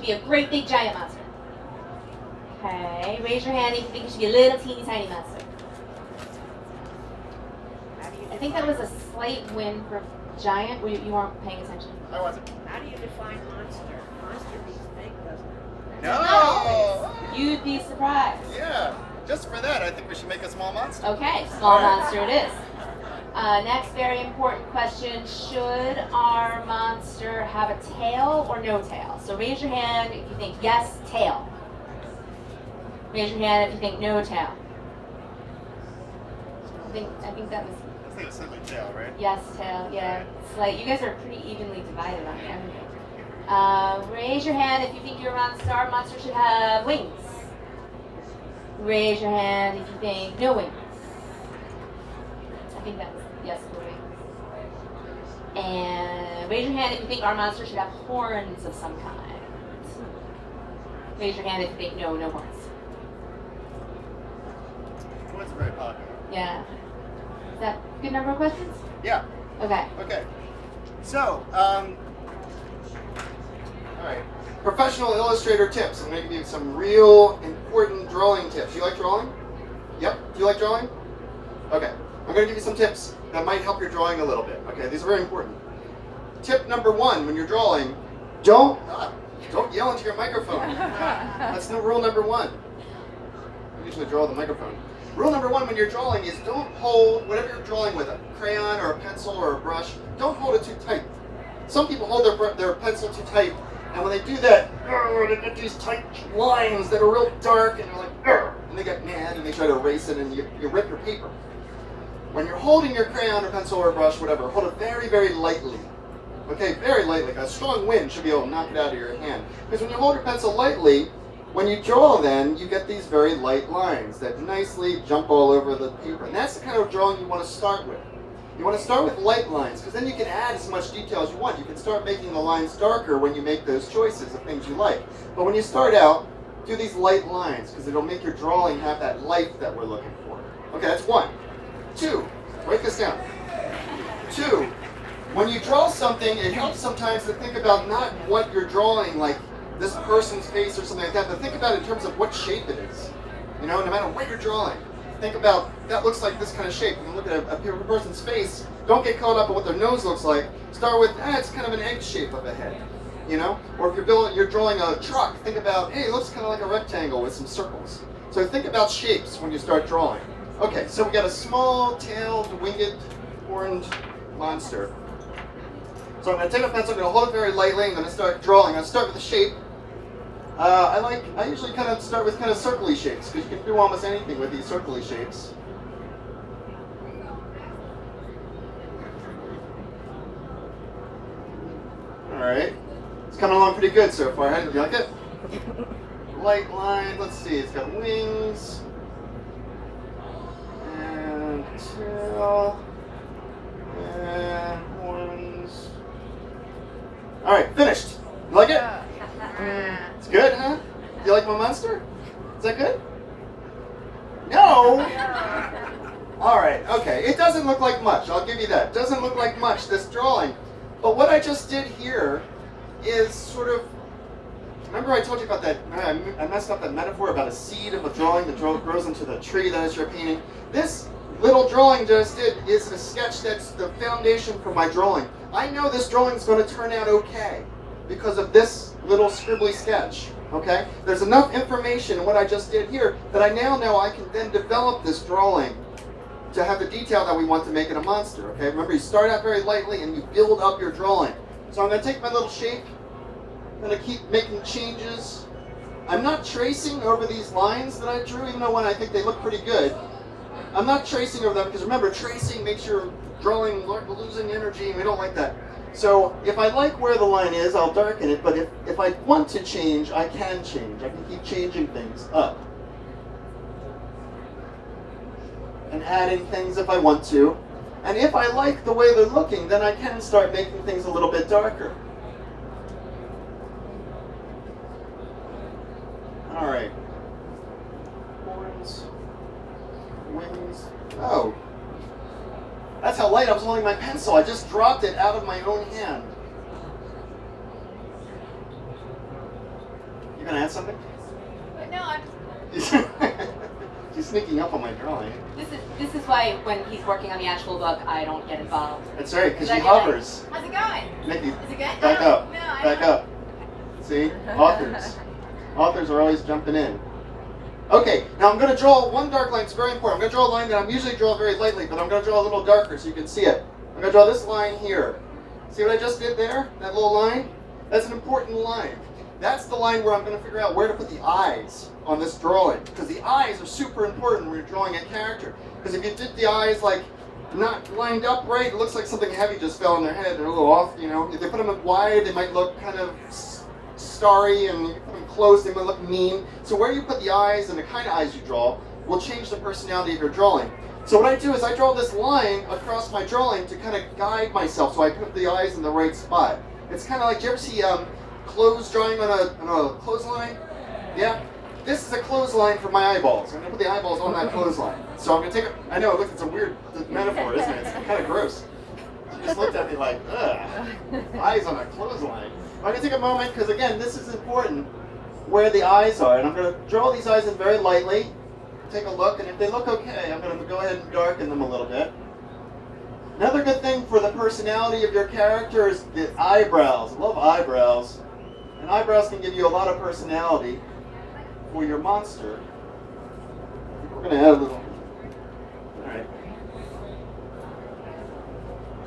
be a great big giant monster? Okay, raise your hand if you think it should be a little teeny tiny monster. I think that was a slight win for giant. You weren't paying attention. I wasn't. How do you define monster? Monster means big, doesn't it? No! You'd be surprised. Yeah, just for that, I think we should make a small monster. Okay, small monster it is. Next very important question, should our monster have a tail or no tail? So raise your hand if you think yes, tail. Raise your hand if you think no tail. I think that was... I think it's simply tail, right? Yes, tail, yeah. It's like, you guys are pretty evenly divided on everything. Raise your hand if you think your monster should have wings. Raise your hand if you think no wings. I think that's yes for wings. And raise your hand if you think our monster should have horns of some kind. Raise your hand if you think no horns. Horns are very popular. Yeah. Is that a good number of questions? Yeah. Okay. Okay. So, all right. Professional illustrator tips. I'm going to give you some real important drawing tips. You like drawing? Yep. Do you like drawing? Okay. I'm going to give you some tips that might help your drawing a little bit. Okay. These are very important. Tip number 1: when you're drawing, don't yell into your microphone. That's rule number 1. I usually draw the microphone. Rule number 1 when you're drawing is don't hold whatever you're drawing with, a crayon or a pencil or a brush, don't hold it too tight. Some people hold their pencil too tight, and when they do that, they get these tight lines that are real dark, and they're like, and they get mad and they try to erase it, and you rip your paper. When you're holding your crayon or pencil or brush, whatever, hold it very, very lightly. Okay, very lightly. A strong wind should be able to knock it out of your hand. Because when you hold your pencil lightly, when you draw then, you get these very light lines that nicely jump all over the paper. And that's the kind of drawing you want to start with. You want to start with light lines, because then you can add as much detail as you want. You can start making the lines darker when you make those choices of things you like. But when you start out, do these light lines, because it'll make your drawing have that life that we're looking for. Okay, that's 1. 2, write this down. 2, when you draw something, it helps sometimes to think about not what you're drawing, like this person's face or something like that, but think about it in terms of what shape it is. You know, no matter what you're drawing, think about, that looks like this kind of shape. You can look at a person's face, don't get caught up on what their nose looks like. Start with, it's kind of an egg shape of a head. You know? Or if you're drawing a truck, think about, hey, it looks kind of like a rectangle with some circles. So think about shapes when you start drawing. Okay, so we got a small-tailed, winged, horned monster. So I'm going to take a pencil, I'm going to hold it very lightly, I'm going to start drawing. I'm going to start with the shape. I usually kind of start with kind of circly shapes, because you can do almost anything with these circly shapes. Alright. It's coming along pretty good so far. How do you like it? Light line, let's see, it's got wings. And tail. And horns. Alright, finished. You like it? It's good, huh? Do you like my monster? Is that good? No? Alright, okay. It doesn't look like much, I'll give you that. It doesn't look like much, this drawing. But what I just did here is sort of, remember I told you about that, I messed up that metaphor about a seed of a drawing that grows into the tree that is your painting. This little drawing just did is a sketch that's the foundation for my drawing. I know this drawing is going to turn out okay because of this little scribbly sketch, okay? There's enough information in what I just did here that I now know I can then develop this drawing to have the detail that we want to make it a monster, okay? Remember, you start out very lightly and you build up your drawing. So I'm going to take my little shape, I'm going to keep making changes. I'm not tracing over these lines that I drew, even though when I think they look pretty good. I'm not tracing over them because remember, tracing makes your drawing losing energy, and we don't like that. So if I like where the line is, I'll darken it, but if I want to change, I can change. I can keep changing things up. And adding things if I want to. And if I like the way they're looking, then I can start making things a little bit darker. Alright. Horns. Wings. Oh. That's how light I was holding my pencil. I just dropped it out of my own hand. gonna add something? But no, I'm She's sneaking up on my drawing. This is why when he's working on the actual book, I don't get involved. That's right, because she Like, hovers. how's it going? Nikki, Is it good? back No, up. no, I Back don't. up. See? Authors. Authors are always jumping in. Okay, now I'm going to draw one dark line. It's very important. I'm going to draw a line that I'm usually draw very lightly, but I'm going to draw a little darker so you can see it. I'm going to draw this line here. See what I just did there? That little line? That's an important line. That's the line where I'm going to figure out where to put the eyes on this drawing. Because the eyes are super important when you're drawing a character. Because if you did the eyes like not lined up right, it looks like something heavy just fell on their head. They're a little off, you know. If they put them wide, they might look kind of starry, and you put them close, they might look mean. So where you put the eyes and the kind of eyes you draw will change the personality of your drawing. So what I do is I draw this line across my drawing to kind of guide myself, so I put the eyes in the right spot. It's kind of like, do you ever see clothes drawing on a clothesline? Yeah? This is a clothesline for my eyeballs. I'm going to put the eyeballs on that clothesline. So I'm going to take it. I know, look, it's a weird metaphor, isn't it? It's kind of gross. She just looked at me like, ugh, eyes on a clothesline. I'm going to take a moment, because again, this is important, where the eyes are. And I'm going to draw these eyes in very lightly. Take a look, and if they look okay, I'm going to go ahead and darken them a little bit. Another good thing for the personality of your character is the eyebrows. I love eyebrows. And eyebrows can give you a lot of personality for your monster. We're going to add a little. Alright.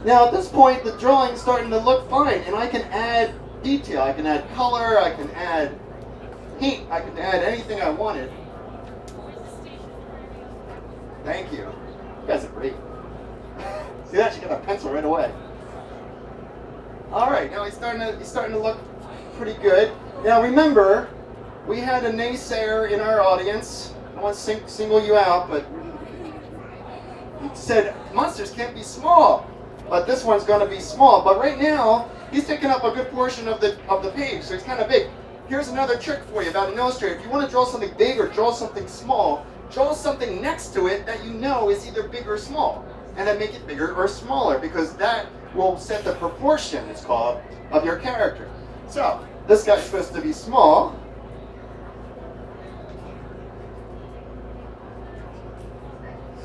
Now at this point, the drawing's starting to look fine, and I can add detail. I can add color, I can add heat, I can add anything I wanted. Thank you. You guys are great. See that? She got a pencil right away. Alright, now he's starting to look pretty good. Now remember, we had a naysayer in our audience. I don't want to single you out, but he said monsters can't be small. But this one's going to be small. But right now, he's taking up a good portion of the page, so he's kind of big. Here's another trick for you about an illustrator. If you want to draw something big or draw something small, draw something next to it that you know is either big or small, and then make it bigger or smaller, because that will set the proportion, it's called, of your character. So, this guy's supposed to be small.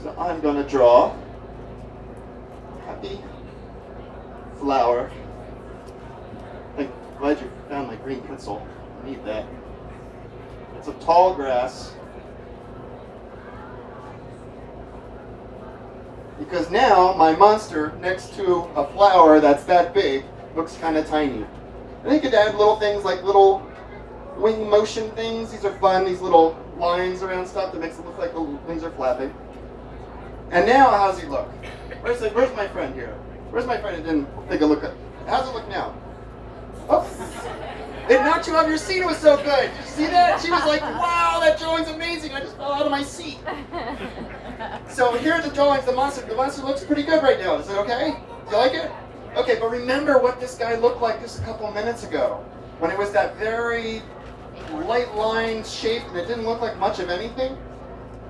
So I'm going to draw a happy flower. I'm glad you found my green pencil. I need that. It's a tall grass. Because now my monster next to a flower that's that big looks kind of tiny. And you could add little things like little wing motion things. These are fun, these little lines around stuff that makes it look like the wings are flapping. And now, how's he look? Where's my friend here? Where's my friend who didn't take a look at? How's it look now? Oh, it knocked you off your seat. It was so good. Did you see that? She was like, wow, that drawing's amazing. I just fell out of my seat. So here are the drawings. The monster looks pretty good right now. Is it okay? Do you like it? Okay, but remember what this guy looked like just a couple minutes ago, when it was that very light line shape and it didn't look like much of anything.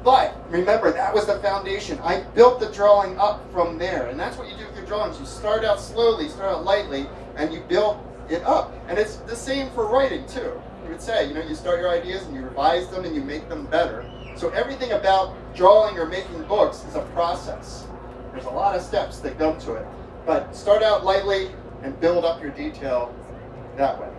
But remember, that was the foundation. I built the drawing up from there, and that's what you do with your drawings. You start out slowly, start out lightly, and you build it up. And it's the same for writing too. You would say, you know, you start your ideas and you revise them and you make them better. So everything about drawing or making books is a process. There's a lot of steps that go to it. But start out lightly and build up your detail that way.